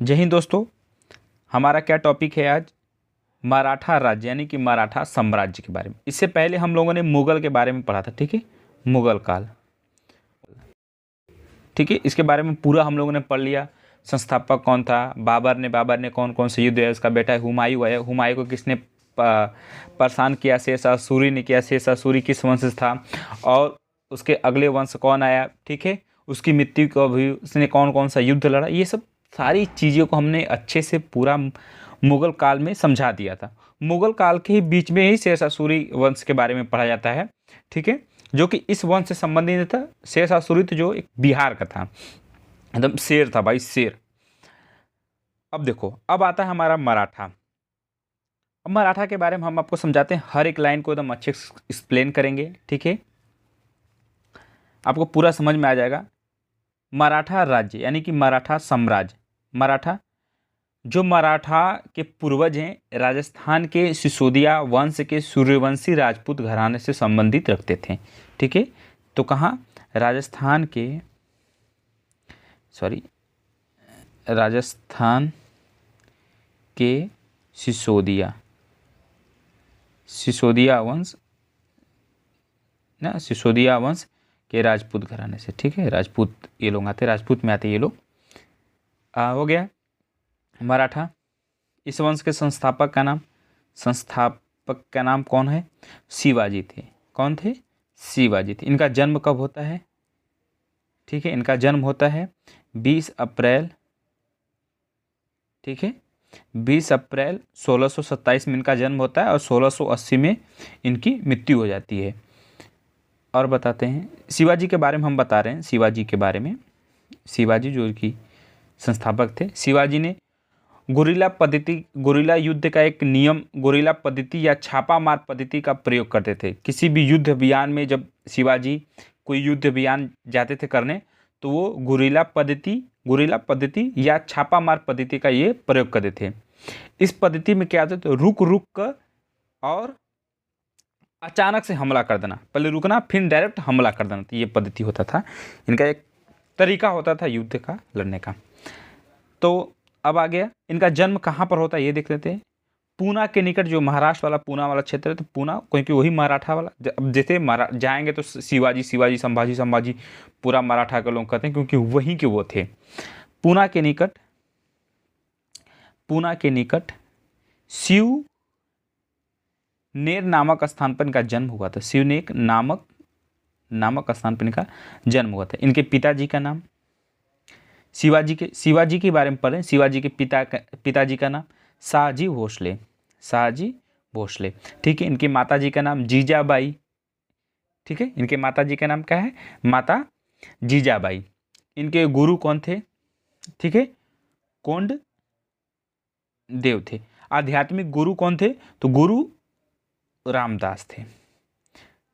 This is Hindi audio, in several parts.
जय हिंद दोस्तों। हमारा क्या टॉपिक है आज? मराठा राज्य यानी कि मराठा साम्राज्य के बारे में। इससे पहले हम लोगों ने मुगल के बारे में पढ़ा था, ठीक है, मुगल काल, ठीक है। इसके बारे में पूरा हम लोगों ने पढ़ लिया। संस्थापक कौन था, बाबर ने कौन कौन से युद्ध है, उसका बेटा हुमायूं है, हुमायूं को किसने परेशान किया, शेरशाह सूरी ने किया, शेरशाह सूरी किस वंश से था, और उसके अगले वंश कौन आया, ठीक है, उसकी मृत्यु को भी उसने कौन कौन सा युद्ध लड़ा, ये सब सारी चीज़ों को हमने अच्छे से पूरा मुगल काल में समझा दिया था। मुगल काल के ही बीच में ही शेरशाह सूरी वंश के बारे में पढ़ा जाता है, ठीक है, जो कि इस वंश से संबंधित था। शेरशाह सूरी तो जो एक बिहार का था, एकदम शेर था भाई, शेर। अब देखो, अब आता है हमारा मराठा। अब मराठा के बारे में हम आपको समझाते हैं, हर एक लाइन को एकदम अच्छे से एक्सप्लेन करेंगे, ठीक है, आपको पूरा समझ में आ जाएगा। मराठा राज्य यानी कि मराठा साम्राज्य, मराठा जो मराठा के पूर्वज हैं राजस्थान के सिसोदिया वंश के सूर्यवंशी राजपूत घराने से संबंधित रखते थे, ठीक है। तो कहाँ? राजस्थान के, राजस्थान के सिसोदिया वंश ना, सिसोदिया वंश के राजपूत घराने से, ठीक है, राजपूत ये लोग आते, राजपूत में आते ये लोग। हो गया मराठा। इस वंश के संस्थापक का नाम कौन है? शिवाजी थे। कौन थे? शिवाजी थे। इनका जन्म कब होता है? ठीक है, इनका जन्म होता है 20 अप्रैल, ठीक है, 20 अप्रैल 1627 में इनका जन्म होता है और 1680 में इनकी मृत्यु हो जाती है। और बताते हैं शिवाजी के बारे में, हम बता रहे हैं शिवाजी के बारे में। शिवाजी जो कि संस्थापक थे, शिवाजी ने गुरिल्ला युद्ध का एक नियम, गुरिल्ला पद्धति या छापा मार पद्धति का प्रयोग करते थे। किसी भी युद्ध अभियान में जब शिवाजी कोई युद्ध अभियान जाते थे करने, तो वो गुरिल्ला पद्धति या छापा मार पद्धति का ये प्रयोग करते थे। इस पद्धति में क्या होता था? रुक कर और अचानक से हमला कर देना, पहले रुकना फिर डायरेक्ट हमला कर देना, तो ये पद्धति होता था। इनका एक तरीका होता था युद्ध का लड़ने का। तो अब आ गया, इनका जन्म कहाँ पर होता है ये देख लेते हैं। पूना के निकट, जो महाराष्ट्र वाला पूना वाला क्षेत्र है, तो पूना क्योंकि वही मराठा वाला, अब जैसे जाएंगे तो शिवाजी संभाजी पूरा मराठा के लोग कहते हैं, क्योंकि वहीं के वो थे। पूना के निकट शिवनेर नामक स्थान पर इनका जन्म हुआ था। शिवनेर नामक स्थान पर इनका जन्म हुआ था। इनके पिताजी का नाम, शिवाजी के बारे में पढ़ें। शिवाजी के पिताजी का नाम शाहजी भोसले, ठीक है। इनकी माताजी का नाम जीजाबाई, ठीक है, इनके माताजी का नाम क्या है? माता जीजाबाई। इनके गुरु कौन थे? ठीक है, कोंड देव थे। आध्यात्मिक गुरु कौन थे? तो गुरु रामदास थे,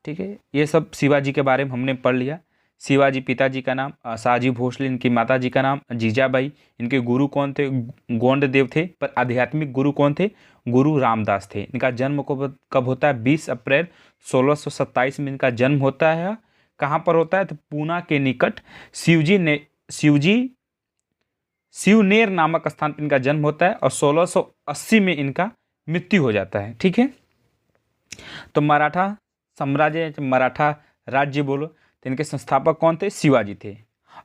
ठीक है। ये सब शिवाजी के बारे में हमने पढ़ लिया। शिवाजी पिताजी का नाम शाहजी भोसले, इनकी माताजी का नाम जीजाबाई, इनके गुरु कौन थे? गोंड देव थे। पर आध्यात्मिक गुरु कौन थे? गुरु रामदास थे। इनका जन्म कब होता है? 20 अप्रैल 1627 में इनका जन्म होता है। कहाँ पर होता है? तो पूना के निकट शिवनेर नामक स्थान पर इनका जन्म होता है और 1680 में इनका मृत्यु हो जाता है, ठीक है। तो मराठा साम्राज्य, मराठा राज्य बोलो, तो इनके संस्थापक कौन थे? शिवाजी थे।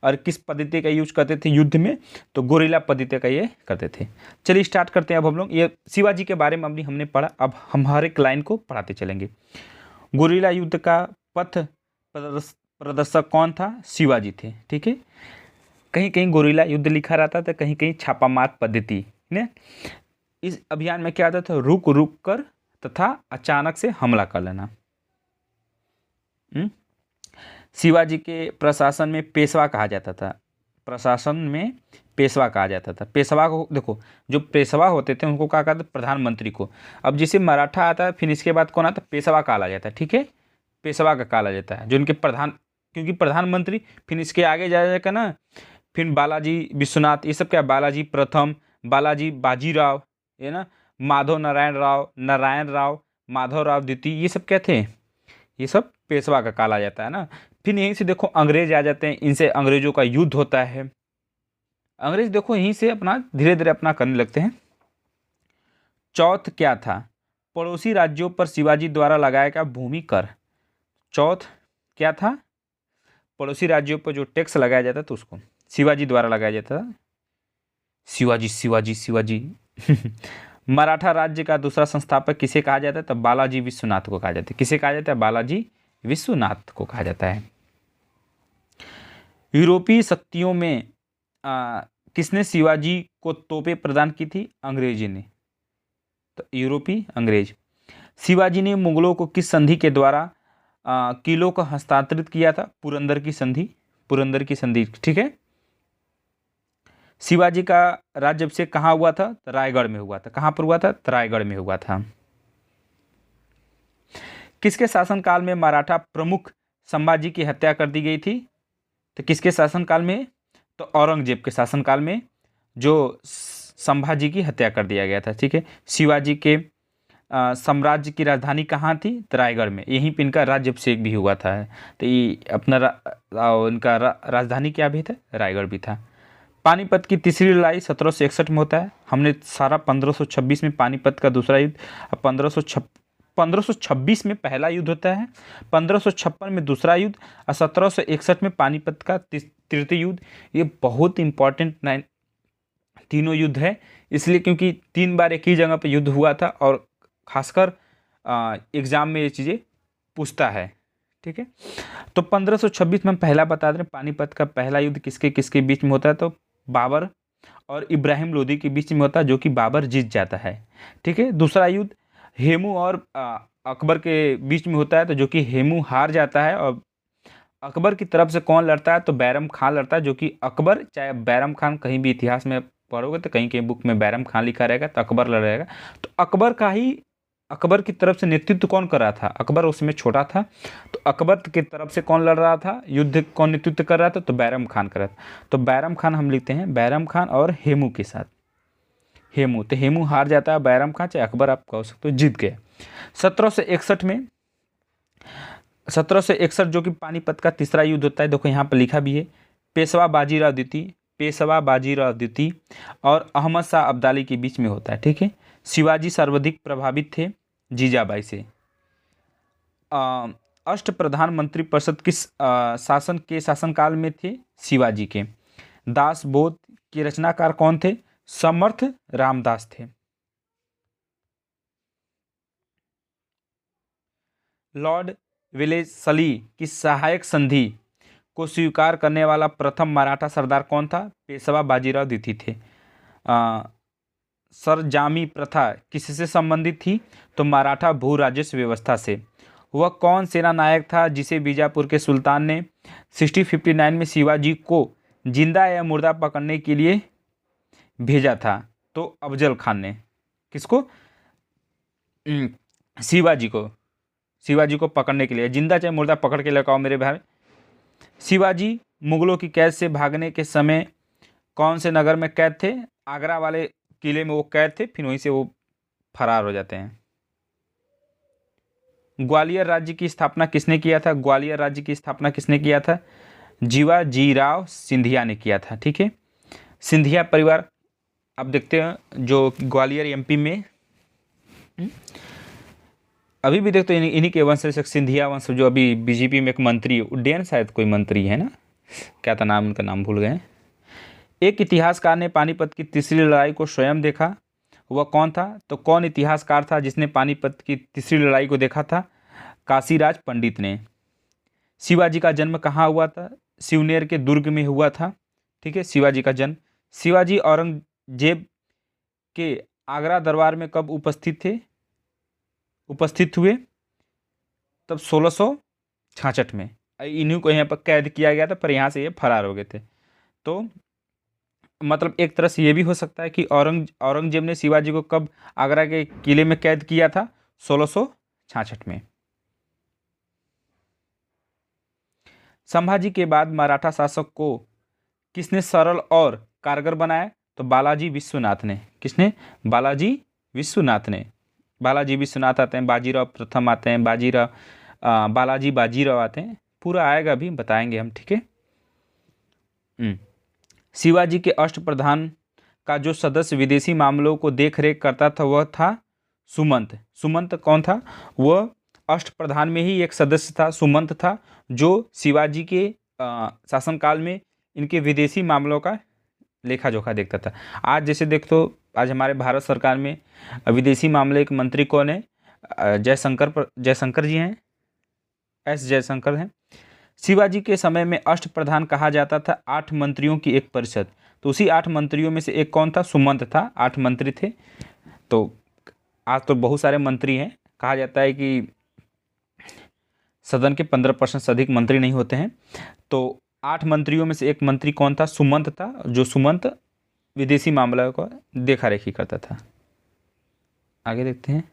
और किस पद्धति का यूज करते थे युद्ध में? तो गुरिल्ला पद्धति का ये करते थे। चलिए स्टार्ट करते हैं। अब हम लोग ये शिवाजी के बारे में अभी हमने पढ़ा, अब हम हर एक लाइन को पढ़ाते चलेंगे। गुरिल्ला युद्ध का पथ प्रदर्शक कौन था? शिवाजी थे, ठीक है। कहीं कहीं गुरिल्ला युद्ध लिखा रहता था, कहीं कहीं छापामार पद्धति ने। इस अभियान में क्या आता था? रुक कर तथा अचानक से हमला कर लेना। शिवाजी के प्रशासन में पेशवा कहा जाता था। पेशवा को देखो, जो पेशवा होते थे उनको कहा कहते प्रधानमंत्री को। अब जिसे मराठा आता है फिर इसके बाद कौन आता है? पेशवा कहा जाता है, ठीक है, पेशवा का कहा जाता है, जो इनके क्योंकि प्रधानमंत्री फिर इसके आगे जाएगा ना, फिर बालाजी विश्वनाथ, ये सब क्या? बालाजी प्रथम, बालाजी बाजीराव, ये ना, माधव नारायण राव, माधव राव द्वितीय, ये सब क्या थे? ये सब पेशवा का काला जाता है ना। फिर यहीं से देखो अंग्रेज आ जाते हैं, इनसे अंग्रेजों का युद्ध होता है, अंग्रेज देखो यहीं से अपना धीरे धीरे अपना करने लगते हैं। चौथ क्या था? पड़ोसी राज्यों पर शिवाजी द्वारा लगाया गया भूमि कर। चौथ क्या था? पड़ोसी राज्यों पर जो टैक्स लगाया जाता था उसको शिवाजी द्वारा लगाया जाता था। शिवाजी शिवाजी शिवाजी मराठा राज्य का दूसरा संस्थापक किसे कहा जाता है? तो बालाजी विश्वनाथ को कहा जाता है। किसे कहा जाता है? बालाजी विश्वनाथ को कहा जाता है। यूरोपीय शक्तियों में किसने शिवाजी को तोपें प्रदान की थी? अंग्रेजी ने। तो यूरोपीय अंग्रेज। शिवाजी ने मुगलों को किस संधि के द्वारा किलों को हस्तांतरित किया था? पुरंदर की संधि। पुरंदर की संधि, ठीक है। शिवाजी का राज्याभिषेक कहाँ हुआ था? तो रायगढ़ में हुआ था। कहाँ पर हुआ था? तो रायगढ़ में हुआ था। किसके शासनकाल में मराठा प्रमुख संभाजी की हत्या कर दी गई थी? तो किसके शासनकाल में? तो औरंगजेब के शासनकाल में जो संभाजी की हत्या कर दिया गया था, ठीक है। शिवाजी के साम्राज्य की राजधानी कहाँ थी? तो रायगढ़ में। यहीं पर इनका राज्याभिषेक भी हुआ था। तो ये अपना इनका राजधानी क्या भी था? रायगढ़ भी था। पानीपत की तीसरी लड़ाई 1761 में होता है। हमने सारा 1526 में पानीपत का दूसरा युद्ध, 1526 में पहला युद्ध होता है, 1556 में दूसरा युद्ध और 1761 में पानीपत का तृतीय युद्ध। ये बहुत इंपॉर्टेंट तीनों युद्ध है, इसलिए क्योंकि 3 बार एक ही जगह पर युद्ध हुआ था और खासकर एग्जाम में ये चीज़ें पूछता है, ठीक है। तो 1526 में हम पहला बता दें, पानीपत का पहला युद्ध किसके किसके बीच में होता है? तो बाबर और इब्राहिम लोदी के बीच में होता है, जो कि बाबर जीत जाता है, ठीक है। दूसरा युद्ध हेमू और अकबर के बीच में होता है, तो जो कि हेमू हार जाता है। और अकबर की तरफ से कौन लड़ता है? तो बैरम खान लड़ता है, जो कि अकबर, चाहे बैरम खान कहीं भी इतिहास में पढ़ोगे तो कहीं कहीं बुक में बैरम खान लिखा रहेगा, तो अकबर लड़ रहेगा। तो अकबर की तरफ से नेतृत्व कौन कर रहा था? अकबर उसमें छोटा था, तो अकबर की तरफ से कौन लड़ रहा था? युद्ध कौन नेतृत्व कर रहा था? तो बैरम खान कर रहा था। तो बैरम खान हम लिखते हैं बैरम खान और हेमू के साथ। हेमू, तो हेमू हार जाता है, बैरम खान चाहे अकबर आप कह सकते हो जीत गए। 1761 जो कि पानीपत का तीसरा युद्ध होता है, देखो यहाँ पर लिखा भी है। पेशवा बाजीराव द्वितीय और अहमद शाह अब्दाली के बीच में होता है, ठीक है। शिवाजी सर्वाधिक प्रभावित थे जीजाबाई से। अष्ट प्रधानमंत्री परिषद किस शासन के शासनकाल में थे? शिवाजी के। दास बोध के रचनाकार कौन थे? समर्थ रामदास थे। लॉर्ड वेलेस्ली की सहायक संधि को स्वीकार करने वाला प्रथम मराठा सरदार कौन था? पेशवा बाजीराव द्वितीय थे। सरजामी प्रथा किससे संबंधित थी? तो मराठा भू राजस्व व्यवस्था से। वह कौन सेना नायक था जिसे बीजापुर के सुल्तान ने 1659 में शिवाजी को जिंदा या मुर्दा पकड़ने के लिए भेजा था? तो अफजल खान ने। किसको? शिवाजी को पकड़ने के लिए, जिंदा चाहे मुर्दा पकड़ के लेकर आओ मेरे भाई। शिवाजी मुगलों की कैद से भागने के समय कौन से नगर में कैद थे? आगरा वाले किले में वो कैद थे, फिर वहीं से वो फरार हो जाते हैं। ग्वालियर राज्य की स्थापना किसने किया था? ग्वालियर राज्य की स्थापना किसने किया था? जीवाजीराव सिंधिया ने किया था, ठीक है। सिंधिया परिवार अब देखते हैं जो ग्वालियर एमपी में अभी भी देखते हैं, इन्हीं के वंश से सिंधिया वंश, जो अभी बीजेपी में एक मंत्री, उड्डयन शायद कोई मंत्री है ना, क्या था नाम, उनका नाम भूल गए। एक इतिहासकार ने पानीपत की तीसरी लड़ाई को स्वयं देखा, वह कौन था? तो कौन इतिहासकार था जिसने पानीपत की तीसरी लड़ाई को देखा था? काशीराज पंडित ने। शिवाजी का जन्म कहाँ हुआ था? सिवनेर के दुर्ग में हुआ था, ठीक है। शिवाजी का जन्म। शिवाजी औरंगजेब के आगरा दरबार में कब उपस्थित हुए? तब 1666 में। इन्हीं को यहाँ पर कैद किया गया था, पर यहाँ से ये फरार हो गए थे। तो मतलब एक तरह से ये भी हो सकता है कि औरंगजेब ने शिवाजी को कब आगरा के किले में कैद किया था? 1666 में। संभाजी के बाद मराठा शासक को किसने सरल और कारगर बनाया? तो बालाजी विश्वनाथ ने। किसने? बालाजी विश्वनाथ ने। बालाजी विश्वनाथ आते हैं, बाजीराव प्रथम आते हैं, बाजीराव आते हैं, पूरा आएगा भी बताएंगे हम, ठीक है। शिवाजी के अष्टप्रधान का जो सदस्य विदेशी मामलों को देख रेख करता था वह था सुमंत। सुमंत कौन था? वह अष्टप्रधान में ही एक सदस्य था, सुमंत था, जो शिवाजी के शासनकाल में इनके विदेशी मामलों का लेखा जोखा देखता था। आज जैसे देख तो आज हमारे भारत सरकार में विदेशी मामले के मंत्री कौन है? जयशंकर जी हैं, जयशंकर हैं। शिवाजी के समय में अष्टप्रधान कहा जाता था 8 मंत्रियों की एक परिषद। तो उसी 8 मंत्रियों में से एक कौन था? सुमंत था। 8 मंत्री थे। तो आज तो बहुत सारे मंत्री हैं। कहा जाता है कि सदन के 15% से अधिक मंत्री नहीं होते हैं। तो 8 मंत्रियों में से एक मंत्री कौन था? सुमंत था, जो सुमंत विदेशी मामलों को देखा रेखी करता था। आगे देखते हैं।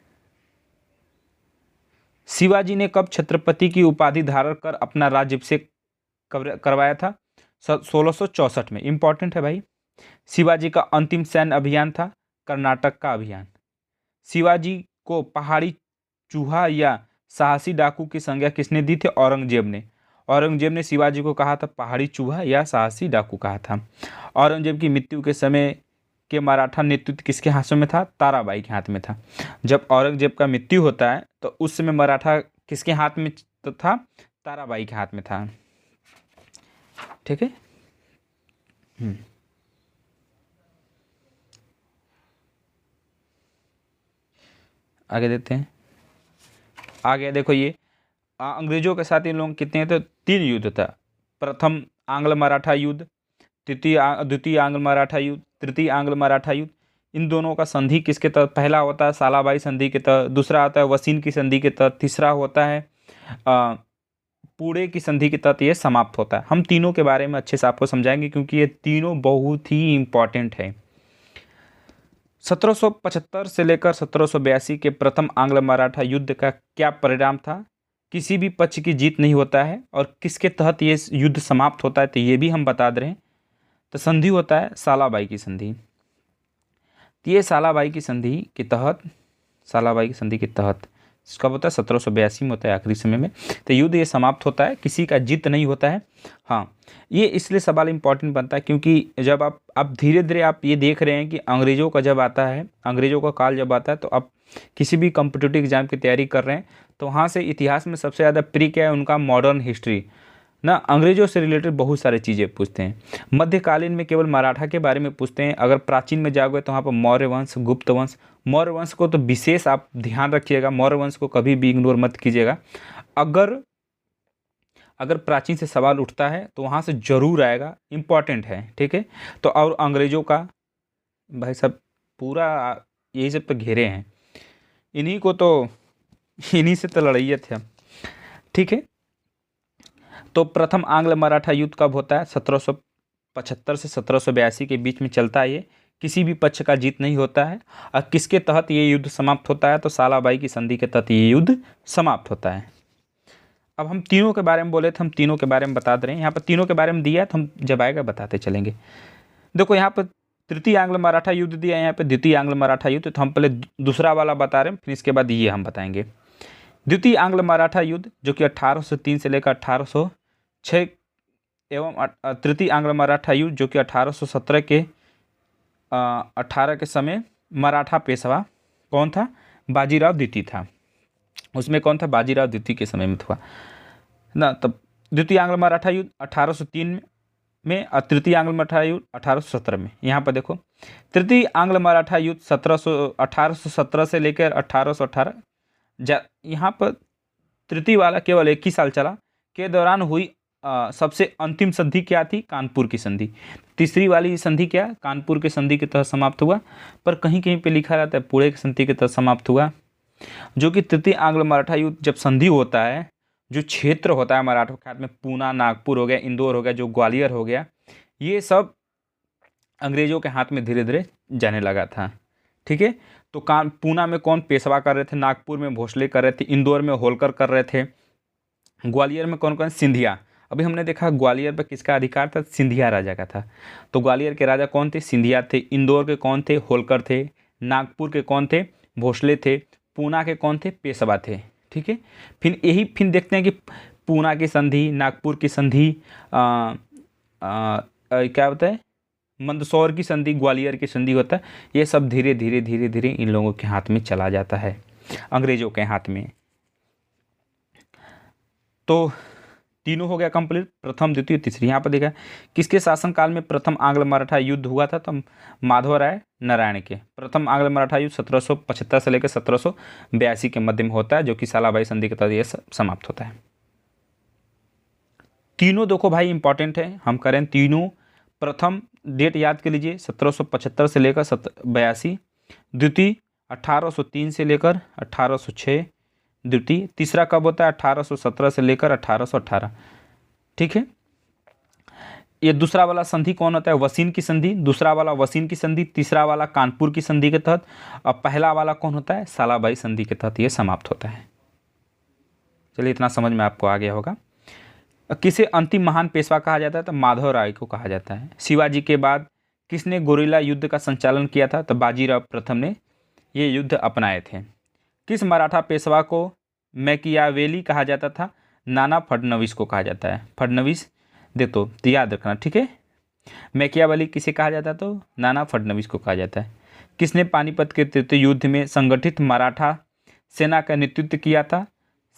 शिवाजी ने कब छत्रपति की उपाधि धारण कर अपना राज्याभिषेक करवाया था? 1664 में। इंपॉर्टेंट है भाई। शिवाजी का अंतिम सैन्य अभियान था कर्नाटक का अभियान। शिवाजी को पहाड़ी चूहा या साहसी डाकू की संज्ञा किसने दी थी? औरंगजेब ने। औरंगजेब ने शिवाजी को कहा था पहाड़ी चूहा या साहसी डाकू कहा था। औरंगजेब की मृत्यु के समय के मराठा नेतृत्व किसके हाथों में था? ताराबाई के हाथ में था। जब औरंगजेब का मृत्यु होता है तो उस समय मराठा किसके हाथ में तो था? ताराबाई के हाथ में था। ठीक है। आगे देते हैं। आगे देखो, ये अंग्रेजों के साथ इन लोगों कितने थे? 3 युद्ध था। प्रथम आंग्ल मराठा युद्ध, द्वितीय आंग्ल मराठा युद्ध, तृतीय आंग्ल मराठा युद्ध। इन दोनों का संधि किसके तहत? पहला होता है सालाबाई संधि के तहत, दूसरा आता है वसीन की संधि के तहत, तीसरा होता है पुणे की संधि के तहत ये समाप्त होता है। हम तीनों के बारे में अच्छे से आपको समझाएंगे क्योंकि ये तीनों बहुत ही इंपॉर्टेंट है। 1775 से लेकर 1782 के प्रथम आंग्ल मराठा युद्ध का क्या परिणाम था? किसी भी पक्ष की जीत नहीं होता है। और किसके तहत ये युद्ध समाप्त होता है तो ये भी हम बता दे रहे हैं। तो संधि होता है सालाबाई की संधि। तो ये सालाबाई की संधि के तहत कब होता है? 1782 में होता है, आखिरी समय में। तो युद्ध ये समाप्त होता है, किसी का जीत नहीं होता है। हाँ, ये इसलिए सवाल इंपॉर्टेंट बनता है क्योंकि जब आप धीरे धीरे आप ये देख रहे हैं कि अंग्रेजों का जब आता है, अंग्रेजों का काल जब आता है, तो आप किसी भी कॉम्पिटिटिव एग्जाम की तैयारी कर रहे हैं तो वहाँ से इतिहास में सबसे ज़्यादा प्रिय क्या है? उनका मॉडर्न हिस्ट्री ना। अंग्रेजों से रिलेटेड बहुत सारी चीज़ें पूछते हैं। मध्यकालीन में केवल मराठा के बारे में पूछते हैं। अगर प्राचीन में जाओगे तो वहाँ पर मौर्य वंश, गुप्त वंश। मौर्य वंश को तो विशेष आप ध्यान रखिएगा, मौर्य वंश को कभी भी इग्नोर मत कीजिएगा। अगर प्राचीन से सवाल उठता है तो वहाँ से जरूर आएगा, इम्पॉर्टेंट है। ठीक है। तो और अंग्रेजों का भाई सब पूरा यही सब तो घेरे हैं, इन्हीं से तो लड़ाइया थे। ठीक है। तो प्रथम आंग्ल मराठा युद्ध कब होता है? 1775 से 1782 के बीच में चलता है ये। किसी भी पक्ष का जीत नहीं होता है। और किसके तहत ये युद्ध समाप्त होता है? तो सालाबाई की संधि के तहत ये युद्ध समाप्त होता है। अब हम तीनों के बारे में बोले थे, हम तीनों के बारे में बता दे रहे हैं। यहाँ पर तीनों के बारे में दिया है तो हम जब आएगा बताते चलेंगे। देखो यहाँ पर तृतीय आंग्ल मराठा युद्ध दिया है, यहाँ पे द्वितीय आंग्ल मराठा युद्ध। तो हम पहले दूसरा वाला बता रहे हैं, फिर इसके बाद ये हम बताएंगे। द्वितीय आंग्ल मराठा युद्ध जो कि 1803 से लेकर 1806 एवं तृतीय आंग्ल मराठा युद्ध जो कि 1817 के 18 के समय मराठा पेशवा कौन था? बाजीराव द्वितीय था। उसमें कौन था? बाजीराव द्वितीय के समय में था ना। तब द्वितीय आंग्ल मराठा युद्ध 1803 में और तृतीय आंग्ल मराठा युद्ध 1817 में। यहाँ पर देखो, तृतीय आंग्ल मराठा युद्ध 1817 से लेकर 1818। यहाँ पर तृतीय वाला केवल 1 ही साल चला के दौरान हुई सबसे अंतिम संधि क्या थी? कानपुर की संधि। तीसरी वाली संधि क्या? कानपुर की संधि के तहत समाप्त हुआ, पर कहीं कहीं पे लिखा रहता है पुणे की संधि के तहत समाप्त हुआ। जो कि तृतीय आंग्ल मराठा युद्ध जब संधि होता है, जो क्षेत्र होता है मराठों के हाथ में, पूना, नागपुर हो गया, इंदौर हो गया, जो ग्वालियर हो गया, ये सब अंग्रेजों के हाथ में धीरे धीरे जाने लगा था। ठीक है। तो पूना में कौन पेशवा कर रहे थे? नागपुर में भोसले कर रहे थे, इंदौर में होलकर कर रहे थे, ग्वालियर में कौन कौन? सिंधिया। अभी हमने देखा ग्वालियर पर किसका अधिकार था? सिंधिया राजा का था। तो ग्वालियर के राजा कौन थे? सिंधिया थे। इंदौर के कौन थे? होलकर थे। नागपुर के कौन थे? भोसले थे। पूना के कौन थे? पेशवा थे। ठीक है। फिर देखते हैं कि पूना की संधि, नागपुर की संधि क्या होता है, मंदसौर की संधि, ग्वालियर की संधि होता है, ये सब धीरे धीरे धीरे धीरे इन लोगों के हाथ में चला जाता है, अंग्रेजों के हाथ में। तो तीनों हो गया कंप्लीट, प्रथम द्वितीय तीसरी। यहाँ पर देखा किसके शासनकाल में प्रथम आंग्ल मराठा युद्ध हुआ था, तो माधवराय नारायण के। प्रथम आंग्ल मराठा युद्ध 1775 से लेकर 1782 के मध्य में होता है, जो कि सालाबाई संधि के तहत ये समाप्त होता है। तीनों देखो भाई इंपॉर्टेंट है, हम करें तीनों। प्रथम डेट याद कर लीजिए 1775 से लेकर 82, द्वितीय 1803 से लेकर 1806, द्वितीय तीसरा कब होता है 1817 से लेकर 1818, ठीक है। ये दूसरा वाला संधि कौन होता है, वसीन की संधि, दूसरा वाला वसीन की संधि, तीसरा वाला कानपुर की संधि के तहत, और पहला वाला कौन होता है, सालाबाई संधि के तहत ये समाप्त होता है। चलिए इतना समझ में आपको आ गया होगा। किसे अंतिम महान पेशवा कहा जाता है, तो माधवराय को कहा जाता है। शिवाजी के बाद किसने गोरिल्ला युद्ध का संचालन किया था, तो बाजीराव प्रथम ने ये युद्ध अपनाए थे। किस मराठा पेशवा को मैकियावेली कहा जाता था, नाना फडणवीस को कहा जाता है। फडणवीस दे तो याद रखना, ठीक है। मैकियावेली किसे कहा जाता है, तो नाना फडणवीस को कहा जाता है। किसने पानीपत के तृतीय युद्ध में संगठित मराठा सेना का नेतृत्व किया था,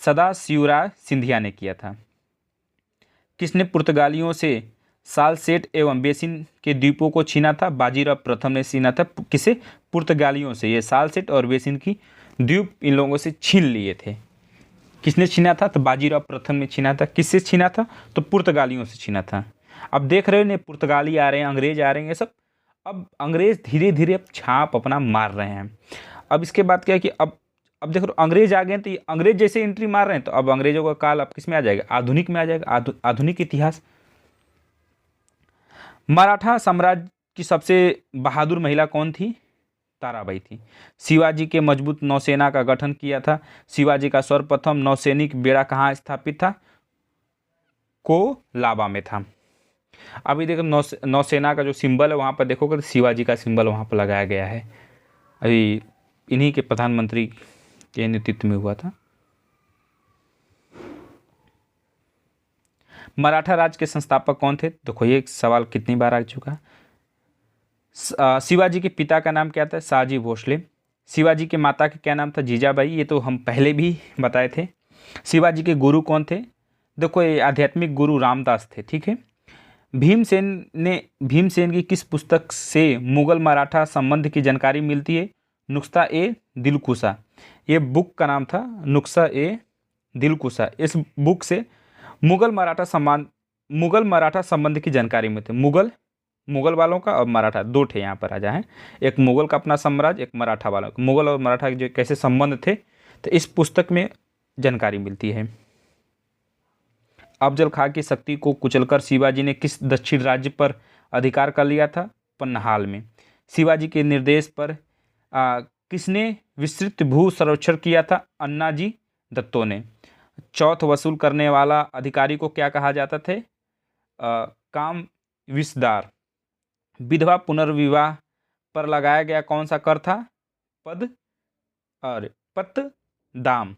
सदाशिवराय सिंधिया ने किया था। किसने पुर्तगालियों से सालसेट एवं बेसिन के द्वीपों को छीना था, बाजीराव प्रथम ने छीना था। किसे, पुर्तगालियों से, ये सालसेट और बेसिन की द्वीप इन लोगों से छीन लिए थे। किसने छीना था, तो बाजीराव प्रथम ने छीना था। किससे छीना था, तो पुर्तगालियों से छीना था। अब देख रहे हो ने, पुर्तगाली आ रहे हैं, अंग्रेज आ रहे हैं, ये सब अब अंग्रेज धीरे धीरे अब छाप अपना मार रहे हैं। अब इसके बाद क्या है कि अब देख लो अंग्रेज आ गए, तो ये अंग्रेज जैसे एंट्री मार रहे हैं, तो अब अंग्रेजों का काल अब किस में आ जाएगा, आधुनिक में आ जाएगा, आधुनिक इतिहास। मराठा साम्राज्य की सबसे बहादुर महिला कौन थी, ताराबाई थी। शिवाजी के मजबूत नौसेना का गठन किया था। शिवाजी का सर्वप्रथम नौसैनिक बेड़ा कहाँ स्थापित था, कोलाबा में था। अभी देखो नौसेना का जो सिंबल है वहाँ पर देखोगे तो शिवाजी का सिंबल वहाँ पर लगाया गया है। अभी इन्हीं के प्रधानमंत्री के नेतृत्व में हुआ था। मराठा राज्य के संस्थापक कौन थे, देखो ये सवाल कितनी बार आ चुका। शिवाजी के पिता का नाम क्या था, शाहजी भोसले। शिवाजी के माता का क्या नाम था, जीजाबाई, ये तो हम पहले भी बताए थे। शिवाजी के गुरु कौन थे, देखो ये आध्यात्मिक गुरु रामदास थे, ठीक है। भीमसेन की किस पुस्तक से मुगल मराठा संबंध की जानकारी मिलती है, नुस्खा ए दिलकुशा, ये बुक का नाम था नुस्खा ए दिलकुशा। इस बुक से मुगल मराठा संबंध की जानकारी मिलती है। मुगल वालों का और मराठा दो ठे यहाँ पर राजा हैं, एक मुगल का अपना साम्राज्य, एक मराठा वालों का। मुगल और मराठा के जो कैसे संबंध थे, तो इस पुस्तक में जानकारी मिलती है। अफजल खां की शक्ति को कुचलकर शिवाजी ने किस दक्षिण राज्य पर अधिकार कर लिया था, पन्हाल में। शिवाजी के निर्देश पर किसने विस्तृत भू सर्वेक्षण किया था, अन्नाजी दत्तो ने। चौथ वसूल करने वाला अधिकारी को क्या कहा जाता थे, काम विसदार। विधवा पुनर्विवाह पर लगाया गया कौन सा कर था, पत्तदाम।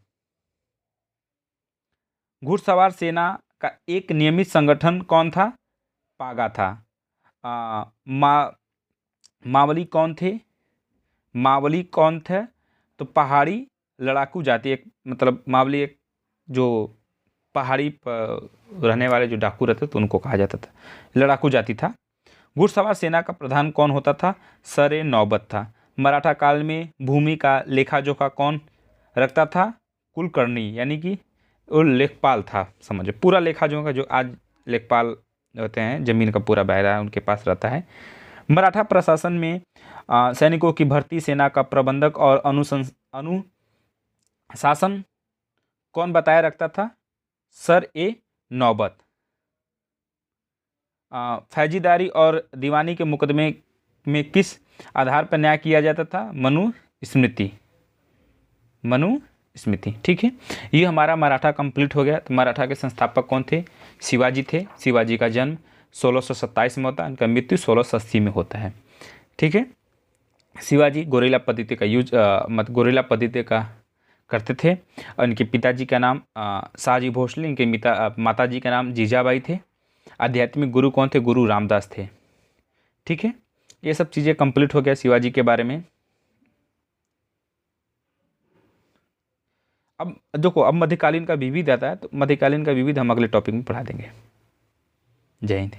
घुड़सवार सेना का एक नियमित संगठन कौन था, पागा था। मावली कौन थे, तो पहाड़ी लड़ाकू जाति, एक मतलब मावली एक जो पहाड़ी पर रहने वाले जो डाकू रहते तो उनको कहा जाता था, लड़ाकू जाति था। घुड़सवार सेना का प्रधान कौन होता था, सरे नौबत था। मराठा काल में भूमि का लेखा जोखा कौन रखता था, कुलकर्णी, यानी कि वो लेखपाल था, समझो पूरा लेखा जोखा जो आज लेखपाल होते हैं, जमीन का पूरा दायरा उनके पास रहता है। मराठा प्रशासन में सैनिकों की भर्ती, सेना का प्रबंधक और अनुशासन कौन बताए रखता था, सर ए नौबत। फौजीदारी और दीवानी के मुकदमे में किस आधार पर न्याय किया जाता था, मनुस्मृति, ठीक है। ये हमारा मराठा कंप्लीट हो गया। तो मराठा के संस्थापक कौन थे, शिवाजी थे। शिवाजी का जन्म 1627 में होता है, उनका मृत्यु 1680 में होता है, ठीक है। शिवाजी गोरिल्ला पद्धति का करते थे और इनके पिताजी का नाम शाहजी भोसले, इनके माताजी का नाम जीजाबाई थे। आध्यात्मिक गुरु कौन थे, गुरु रामदास थे, ठीक है, ये सब चीज़ें कंप्लीट हो गया शिवाजी के बारे में। अब देखो, अब मध्यकालीन का विविध आता है, तो मध्यकालीन का विविध हम अगले टॉपिक में पढ़ा देंगे। जय हिंद।